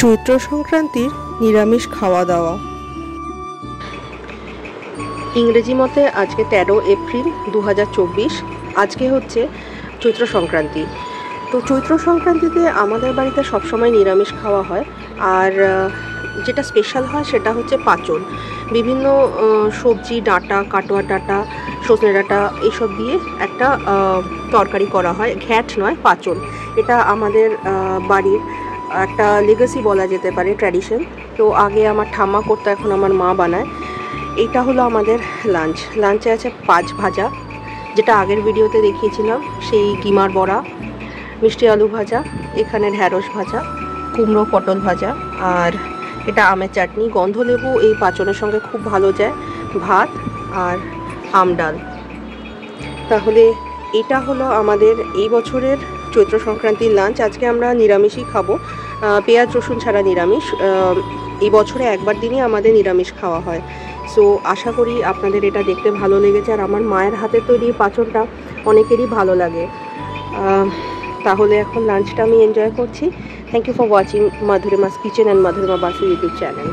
চৈত্র সংক্রান্তির নিরামিষ খাওয়া দাওয়া। ইংরেজি মতে আজকে 13 এপ্রিল 2024। আজকে হচ্ছে চৈত্র সংক্রান্তি। তো চৈত্র সংক্রান্তিতে আমাদের বাড়িতে সবসময় নিরামিষ খাওয়া হয়। আর যেটা স্পেশাল হয় সেটা হচ্ছে পাঁচন। বিভিন্ন সবজি, ডাঁটা, কাটোয়া ডাঁটা, সজনে ডাঁটা এইসব দিয়ে একটা তরকারি করা হয়। ঘ্যাট নয়, পাঁচন। এটা আমাদের বাড়ির একটা লেগাসি বলা যেতে পারে, ট্র্যাডিশন। তো আগে আমার ঠাম্মা করতো, এখন আমার মা বানায়। এইটা হলো আমাদের লাঞ্চ। লাঞ্চে আছে পাঁচ ভাজা, যেটা আগের ভিডিওতে দেখিয়েছিলাম, সেই কিমার বড়া, মিষ্টি আলু ভাজা, এখানে ঢ্যাঁড়স ভাজা, কুমড়ো পটল ভাজা, আর এটা আমের চাটনি। গন্ধলেবু এই পাঁচনের সঙ্গে খুব ভালো যায়। ভাত আর আম ডাল। তাহলে এটা হলো আমাদের এই বছরের চৈত্র সংক্রান্তির লাঞ্চ। আজকে আমরা নিরামিষই খাবো, পেঁয়াজ রসুন ছাড়া নিরামিষ। এই বছরে একবার দিনই আমাদের নিরামিষ খাওয়া হয়। সো আশা করি আপনাদের এটা দেখতে ভালো লেগেছে। আর আমার মায়ের হাতের তৈরি পাঁচনটা অনেকেরই ভালো লাগে। তাহলে এখন লাঞ্চটা আমি এনজয় করছি। Thank you for watching Madhurima's kitchen and Madhurima Basu YouTube channel.